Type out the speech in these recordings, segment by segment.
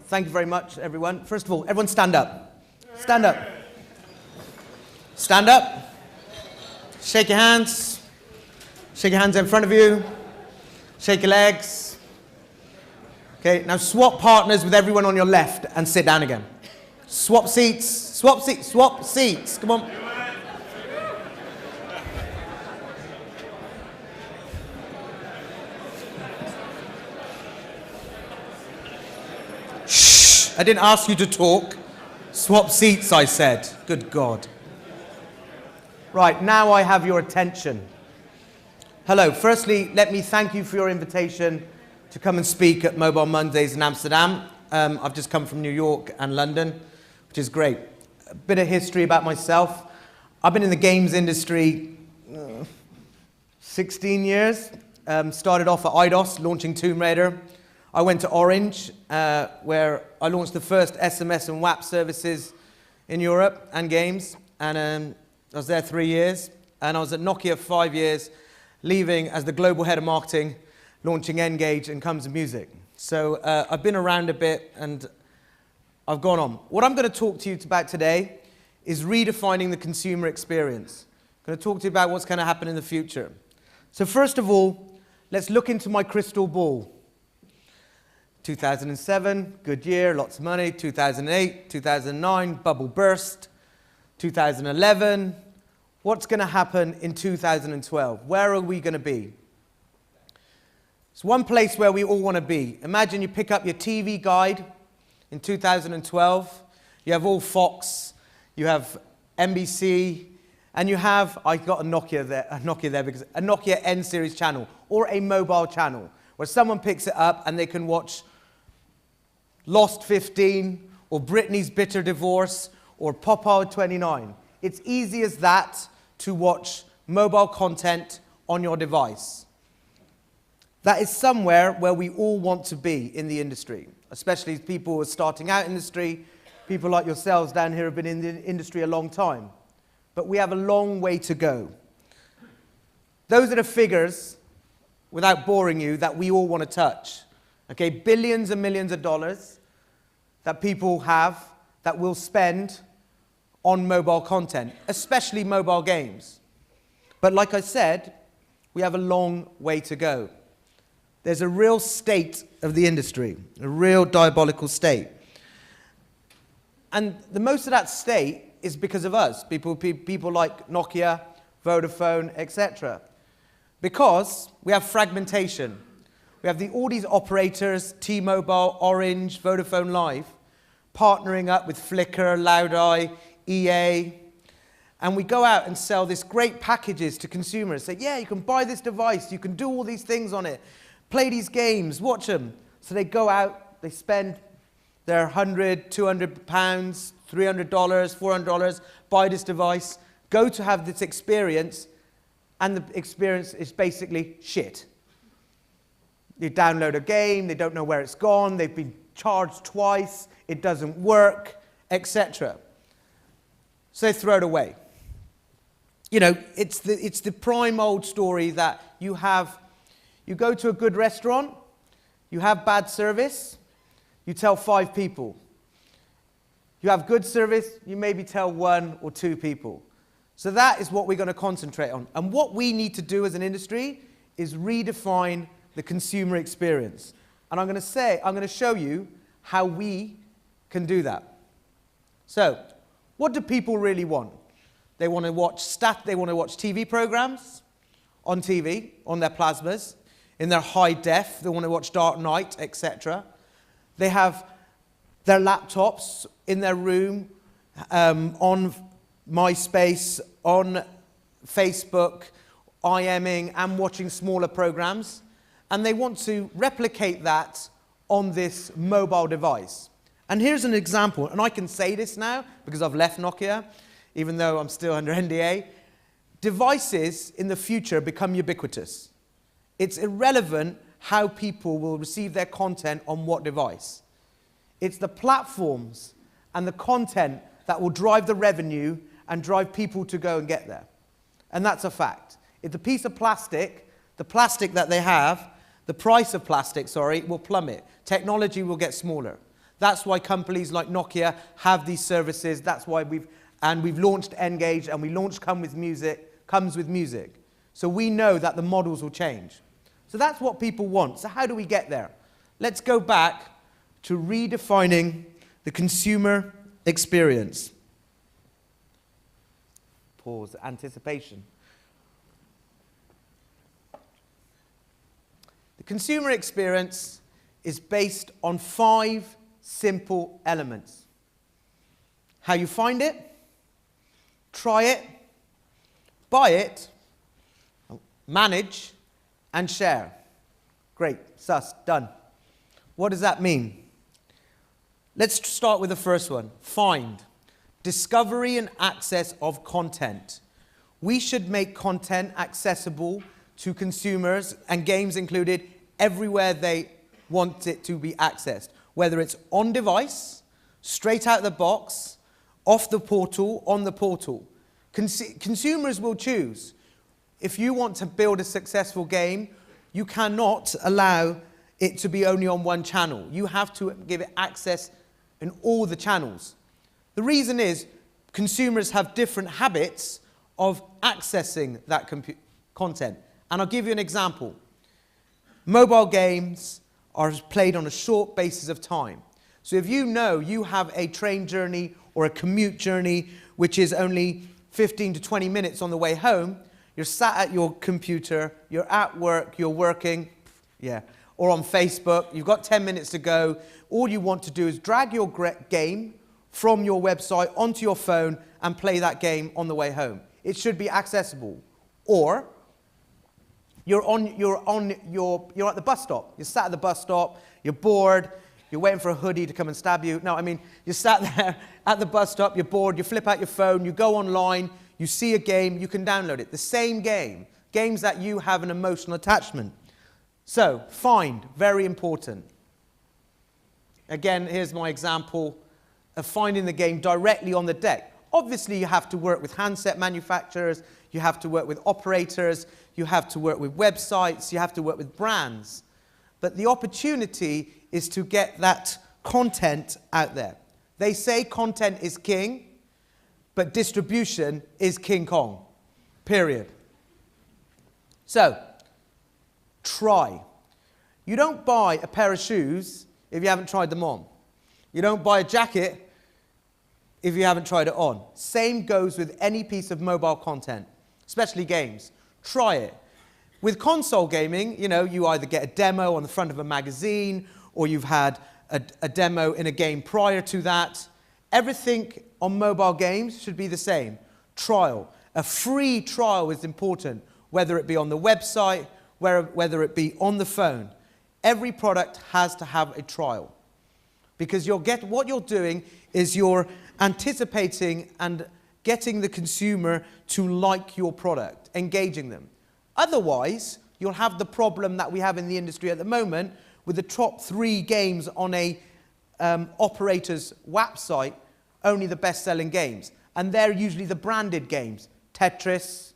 Thank you very much, everyone. First of all, everyone stand up. Stand up. Stand up. Shake your hands. Shake your hands in front of you. Shake your legs. Okay, now swap partners with everyone on your left and sit down again. Swap seats. Swap seats. Swap seats. Come on. Shh. I didn't ask you to talk. Swap seats, I said. Good God. Right, now I have your attention. Hello. Firstly, let me thank you for your invitation to come and speak at Mobile Mondays in Amsterdam. I've just come from New York and London, which is great. A bit of history about myself. I've been in the games industry 16 years. Started off at IDOS, launching Tomb Raider. I went to Orange, where I launched the first SMS and WAP services in Europe and games. And I was there 3 years. And I was at Nokia 5 years, leaving as the global head of marketing, launching Engage and Comes Music. So I've been around a bit and I've gone on. What I'm going to talk to you about today is redefining the consumer experience. I'm going to talk to you about what's going to happen in the future. So first of all, let's look into my crystal ball. 2007, good year, lots of money. 2008, 2009, bubble burst. 2011, what's going to happen in 2012? Where are we going to be? It's one place where we all want to be. Imagine you pick up your TV guide in 2012. You have all Fox, you have NBC, and you have, I got a Nokia there because a Nokia N series channel or a mobile channel where someone picks it up and they can watch Lost 15 or Britney's Bitter Divorce or Popeye 29. It's easy as that to watch mobile content on your device. That is somewhere where we all want to be in the industry, especially people who are starting out in the industry. People like yourselves down here have been in the industry a long time. But we have a long way to go. Those are the figures, without boring you, that we all want to touch. Okay, billions and millions of dollars that people have that will spend on mobile content, especially mobile games. But like I said, we have a long way to go. There's a real state of the industry, a real diabolical state. And the most of that state is because of us, people like Nokia, Vodafone, etc. Because we have fragmentation. We have all these operators, T-Mobile, Orange, Vodafone Live, partnering up with Flickr, Loudeye, EA, and we go out and sell these great packages to consumers. Say, yeah, you can buy this device, you can do all these things on it, play these games, watch them. So they go out, they spend their £100, £200, $300, $400, buy this device, go to have this experience, and the experience is basically shit. You download a game, they don't know where it's gone, they've been charged twice, it doesn't work, etc. So they throw it away. You know, it's the prime old story that you go to a good restaurant, you have bad service, you tell 5 people. You have good service, you maybe tell 1 or 2 people. So that is what we're going to concentrate on. And what we need to do as an industry is redefine the consumer experience. And I'm going to show you how we can do that. So, what do people really want? They want to watch TV programs on TV, on their plasmas, in their high def. They want to watch Dark Knight, etc. They have their laptops in their room, on MySpace, on Facebook, IMing and watching smaller programs. And they want to replicate that on this mobile device. And here's an example, and I can say this now because I've left Nokia, even though I'm still under NDA. Devices in the future become ubiquitous. It's irrelevant how people will receive their content on what device. It's the platforms and the content that will drive the revenue and drive people to go and get there. And that's a fact. If the piece of plastic, the plastic that they have, the price of plastic, will plummet. Technology will get smaller. That's why companies like Nokia have these services. That's why we've launched Engage, and we launched Comes with Music. So we know that the models will change. So that's what people want. So how do we get there? Let's go back to redefining the consumer experience. Pause, anticipation. The consumer experience is based on 5 simple elements. How you find it, try it, buy it, manage, and share. Great, sus, done. What does that mean? Let's start with the first one. Find. Discovery and access of content. We should make content accessible to consumers, and games included, everywhere they want it to be accessed. Whether it's on device, straight out the box, off the portal, on the portal. Consumers will choose. If you want to build a successful game, you cannot allow it to be only on one channel. You have to give it access in all the channels. The reason is consumers have different habits of accessing that content. And I'll give you an example. Mobile games are played on a short basis of time. So if you know you have a train journey or a commute journey which is only 15 to 20 minutes on the way home, you're sat at your computer, you're at work, you're working, or on Facebook, you've got 10 minutes to go. All you want to do is drag your game from your website onto your phone and play that game on the way home. It should be accessible. Or you're at the bus stop. You're sat at the bus stop, you're bored, you're waiting for a hoodie to come and stab you. No, I mean, you're sat there at the bus stop, you're bored, you flip out your phone, you go online, you see a game, you can download it. The same game. Games that you have an emotional attachment. So, find, very important. Again, here's my example of finding the game directly on the deck. Obviously, you have to work with handset manufacturers, you have to work with operators, you have to work with websites, you have to work with brands. But the opportunity is to get that content out there. They say content is king, but distribution is King Kong, period. So, try. You don't buy a pair of shoes if you haven't tried them on. You don't buy a jacket if you haven't tried it on. Same goes with any piece of mobile content, especially games. Try it. With console gaming, you either get a demo on the front of a magazine, or you've had a demo in a game prior to that. Everything on mobile games should be the same. Trial. A free trial is important, whether it be on the website, whether it be on the phone. Every product has to have a trial. Because what you're doing is you're anticipating and getting the consumer to like your product, engaging them. Otherwise, you'll have the problem that we have in the industry at the moment with the top 3 games on a operator's website, only the best-selling games. And they're usually the branded games. Tetris,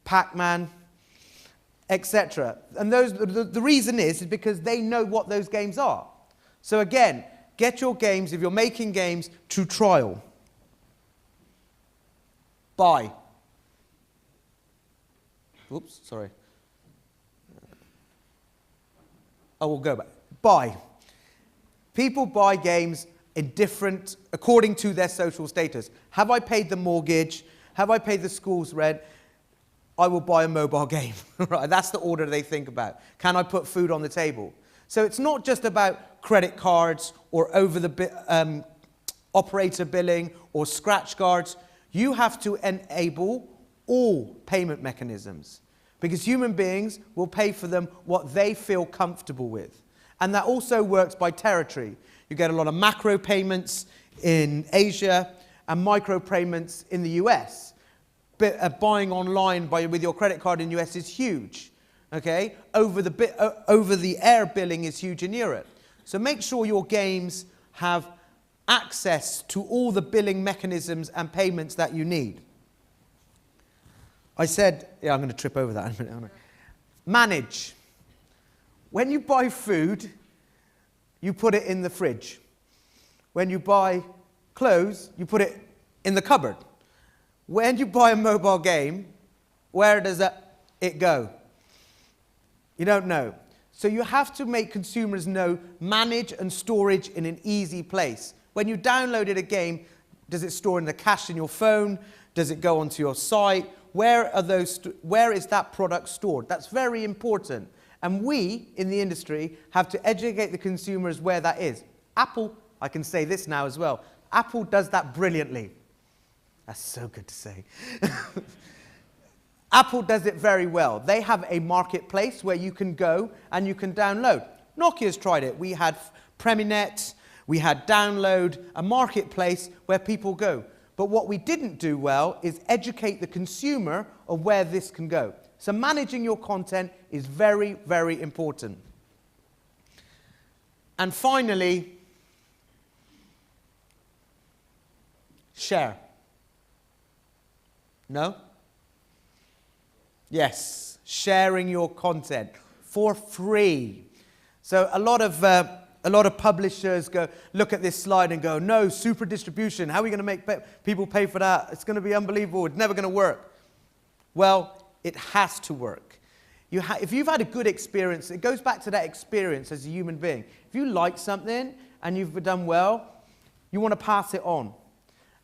Pac-Man, etc. And the reason is because they know what those games are. So again, get your games, if you're making games, to trial. Buy. Oops, sorry. I will go back. Buy. People buy games according to their social status. Have I paid the mortgage? Have I paid the school's rent? I will buy a mobile game. Right? That's the order they think about. Can I put food on the table? So it's not just about credit cards or operator billing or scratch cards. You have to enable all payment mechanisms, because human beings will pay for them what they feel comfortable with. And that also works by territory. You get a lot of macro payments in Asia and micro payments in the US. But buying online with your credit card in the US is huge. Okay? Over the air billing is huge in Europe. So make sure your games have access to all the billing mechanisms and payments that you need. I said, I'm going to trip over that in a minute. Manage. When you buy food, you put it in the fridge. when you buy clothes, you put it in the cupboard. When you buy a mobile game, where does it go? You don't know. So you have to make consumers know manage and storage in an easy place. When you downloaded a game, does it store in the cache in your phone? Does it go onto your site? Where is that product stored? That's very important. And we, in the industry, have to educate the consumers where that is. Apple, I can say this now as well, Apple does that brilliantly. That's so good to say. Apple does it very well. They have a marketplace where you can go and you can download. Nokia's tried it. We had Preminet, we had Download, a marketplace where people go. But what we didn't do well is educate the consumer of where this can go. So managing your content is very, very important. And finally, share. No? Yes, sharing your content for free. So a lot of publishers look at this slide and go, no, super distribution. How are we going to make people pay for that? It's going to be unbelievable. It's never going to work. Well, it has to work. If you've had a good experience, it goes back to that experience as a human being. If you like something and you've done well, you want to pass it on.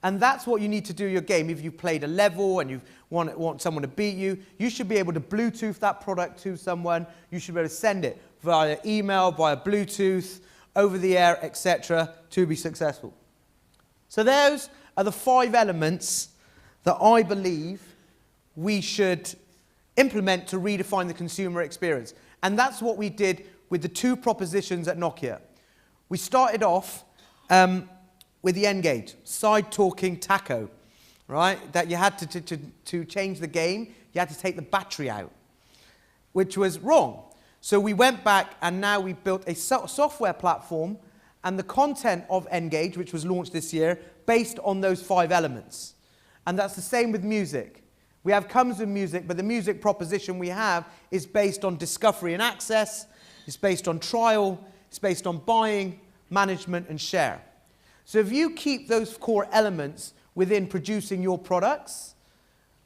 And that's what you need to do in your game. If you've played a level and you want someone to beat you, you should be able to Bluetooth that product to someone. You should be able to send it via email, via Bluetooth, over the air, etc., to be successful. So those are the 5 elements that I believe we should implement to redefine the consumer experience. And that's what we did with the 2 propositions at Nokia. We started off with the N-Gage, side-talking taco, right? That you had to change the game, you had to take the battery out, which was wrong. So we went back and now we built a software platform and the content of N-Gage, which was launched this year, based on those 5 elements. And that's the same with music. We have comes with music, but the music proposition we have is based on discovery and access, it's based on trial, it's based on buying, management, and share. So if you keep those core elements within producing your products,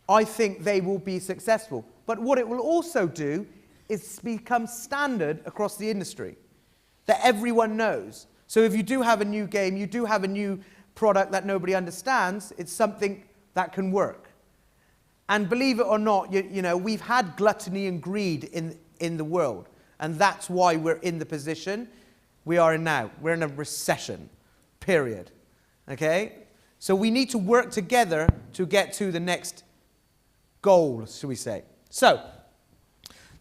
I think they will be successful. But what it will also do is become standard across the industry, that everyone knows. So if you do have a new game, you do have a new product that nobody understands, it's something that can work. And believe it or not, you know, we've had gluttony and greed in the world. And that's why we're in the position we are in now. We're in a recession, period. Okay? So we need to work together to get to the next goal, shall we say. So,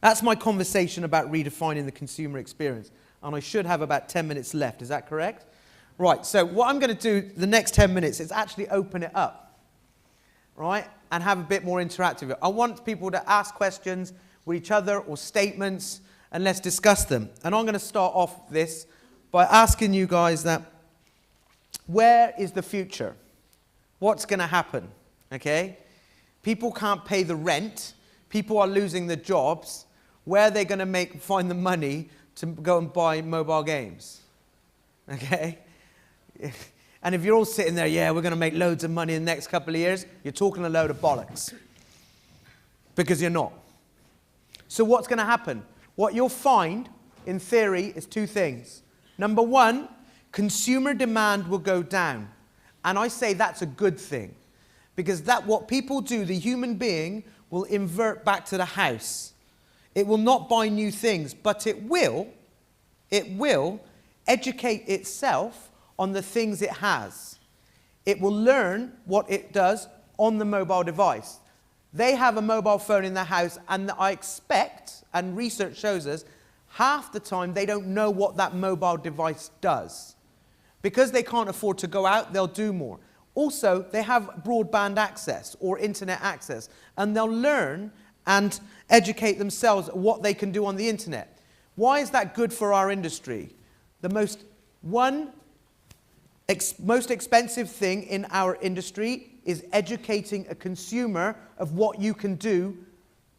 that's my conversation about redefining the consumer experience. And I should have about 10 minutes left. Is that correct? Right, so what I'm going to do the next 10 minutes is actually open it up, right, and have a bit more interactive. I want people to ask questions with each other or statements, and let's discuss them. And I'm going to start off this by asking you guys that, where is the future? What's going to happen? Okay? People can't pay the rent. People are losing their jobs. Where are they going to find the money to go and buy mobile games? Okay? And if you're all sitting there, yeah, we're going to make loads of money in the next couple of years, you're talking a load of bollocks. Because you're not. So what's going to happen? What you'll find, in theory, is 2 things. Number 1, consumer demand will go down. And I say that's a good thing. Because what people do, the human being, will invert back to the house. It will not buy new things, but it will educate itself on the things it has. It will learn what it does on the mobile device. They have a mobile phone in their house, and I expect, and research shows us, half the time they don't know what that mobile device does. Because they can't afford to go out, they'll do more. Also, they have broadband access or internet access, and they'll learn and educate themselves what they can do on the internet. Why is that good for our industry? The most expensive thing in our industry is educating a consumer of what you can do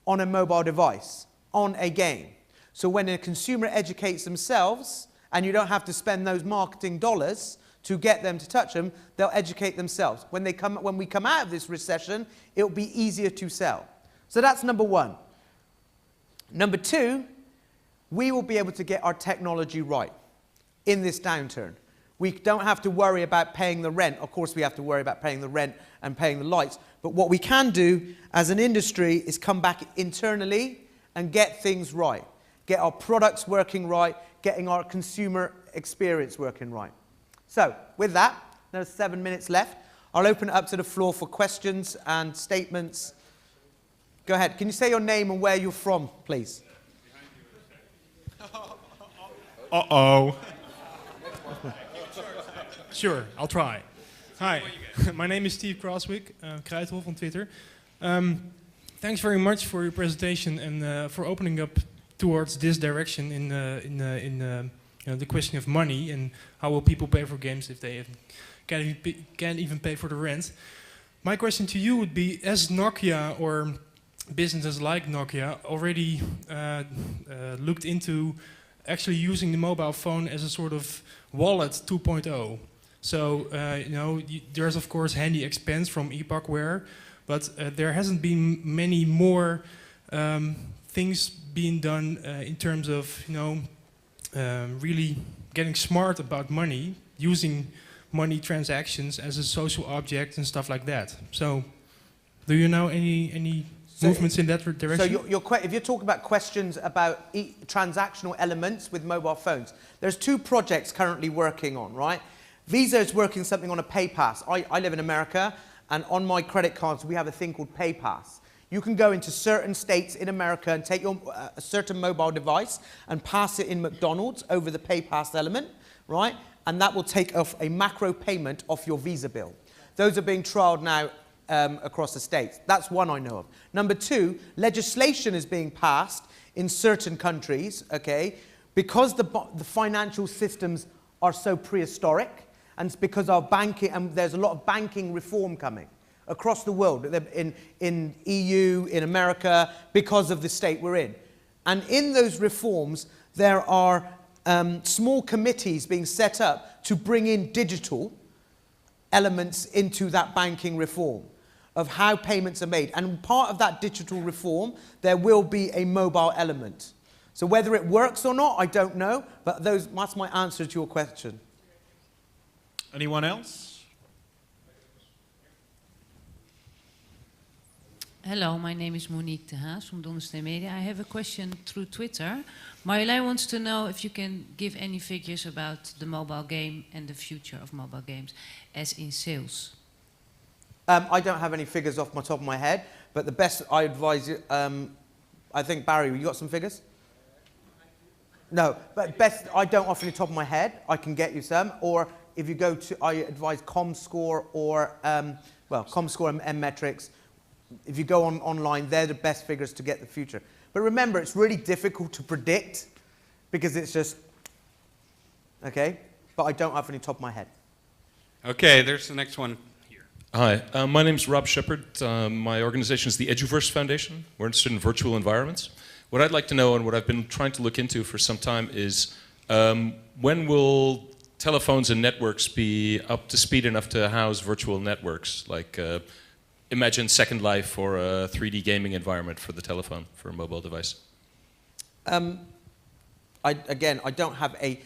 on a mobile device, on a game. So when a consumer educates themselves, and you don't have to spend those marketing dollars to get them to touch them, they'll educate themselves. When we come out of this recession, it'll be easier to sell. So that's number one. Number two, we will be able to get our technology right in this downturn. We don't have to worry about paying the rent. Of course, we have to worry about paying the rent and paying the lights. But what we can do as an industry is come back internally and get things right. Get our products working right, getting our consumer experience working right. So, with that, there's 7 minutes left. I'll open it up to the floor for questions and statements. Go ahead. Can you say your name and where you're from, please? Uh-oh. Sure, I'll try. Hi, my name is Steve Crosswick, Kruidhof on Twitter. Thanks very much for your presentation and for opening up towards this direction in the question of money and how will people pay for games if they can't even pay for the rent. My question to you would be, as Nokia or businesses like Nokia already looked into actually using the mobile phone as a sort of wallet 2.0. So, there's of course handy expense from ePackware, but there hasn't been many more things being done in terms of, really getting smart about money, using money transactions as a social object and stuff like that. So, do you know any movements in that direction? So if you're talking about questions about transactional elements with mobile phones, there's two projects currently working on, right? Visa is working something on a PayPass. I live in America, and on my credit cards we have a thing called PayPass. You can go into certain states in America and take your a certain mobile device and pass it in McDonald's over the PayPass element, right? And that will take off a macro payment off your Visa bill. Those are being trialed now across the states. That's one I know of. Number two, legislation is being passed in certain countries, okay, because the financial systems are so prehistoric, and it's because our banking, and there's a lot of banking reform coming across the world, in EU, in America, because of the state we're in. And in those reforms, there are small committees being set up to bring in digital elements into that banking reform of how payments are made. And part of that digital reform, there will be a mobile element. So whether it works or not, I don't know, but that's my answer to your question. Anyone else? Hello, my name is Monique de Haas from Domesday Media. I have a question through Twitter. Marjolein wants to know if you can give any figures about the mobile game and the future of mobile games, as in sales. I don't have any figures off my top of my head, but the best I advise you, I think, Barry, you got some figures? No, but best, I don't off the top of my head. I can get you some, or if you go to, I advise ComScore or, ComScore and M-Metrics. If you go online, they're the best figures to get the future. But remember, it's really difficult to predict because it's just, okay? But I don't have any top of my head. Okay, there's the next one here. Hi, my name's Rob Shepard. My organization is the Eduverse Foundation. We're interested in virtual environments. What I'd like to know, and what I've been trying to look into for some time, is when will telephones and networks be up to speed enough to house virtual networks? Like, imagine Second Life or a 3D gaming environment for the telephone, for a mobile device. Again, I don't have a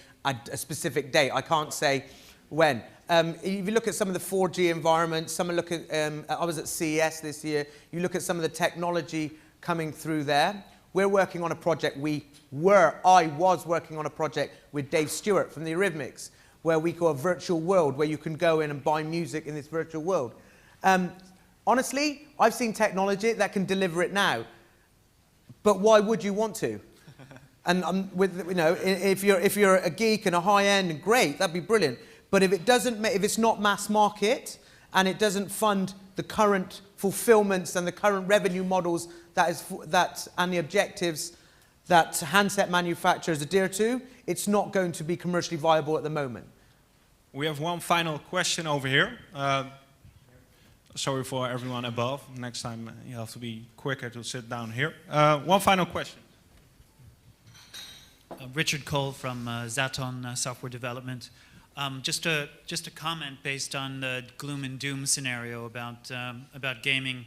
specific date. I can't say when. If you look at some of the 4G environments, I was at CES this year, you look at some of the technology coming through there. We're working on a project, I was working on a project with Dave Stewart from the Eurythmics, where we call a virtual world, where you can go in and buy music in this virtual world. Honestly, I've seen technology that can deliver it now, but why would you want to? And if you're a geek and a high end, great, that'd be brilliant. But if it's not mass market and it doesn't fund the current fulfillments and the current revenue models and the objectives that handset manufacturers adhere to, it's not going to be commercially viable at the moment. We have one final question over here. Sorry for everyone above. Next time you have to be quicker to sit down here. One final question. Richard Cole from Zaton Software Development. Just a comment based on the gloom and doom scenario about gaming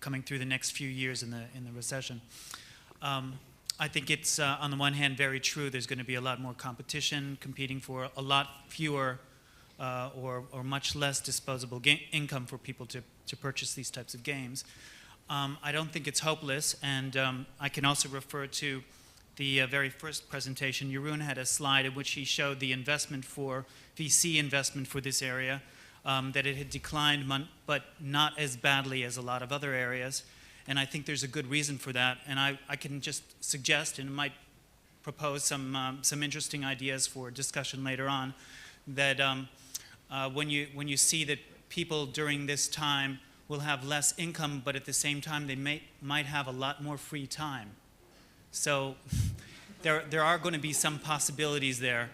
coming through the next few years in the recession. I think it's on the one hand very true. There's going to be a lot more competition, competing for a lot fewer or much less disposable income for people to purchase these types of games. I don't think it's hopeless, and I can also refer to the very first presentation. Jeroen had a slide in which he showed the VC investment for this area, that it had declined, but not as badly as a lot of other areas. And I think there's a good reason for that. And I can just suggest, and might propose some interesting ideas for discussion later on, that when you see that people during this time will have less income, but at the same time they might have a lot more free time. So there are going to be some possibilities there.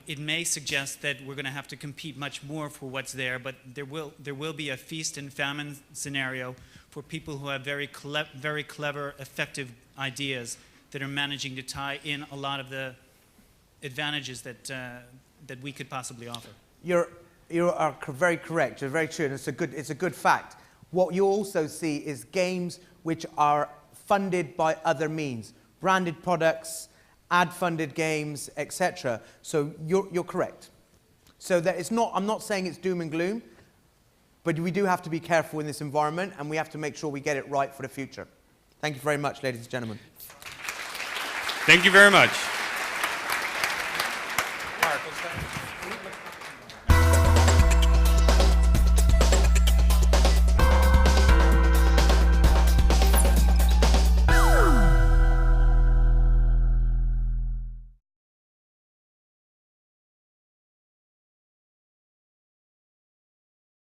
It may suggest that we're going to have to compete much more for what's there, but there will be a feast and famine scenario for people who have very clever, effective ideas that are managing to tie in a lot of the advantages that we could possibly offer. You are very correct. You're very true, and it's a good fact. What you also see is games which are funded by other means, branded products, ad-funded games, etc. So you're correct. So that it's not. I'm not saying it's doom and gloom, but we do have to be careful in this environment, and we have to make sure we get it right for the future. Thank you very much, ladies and gentlemen. Thank you very much.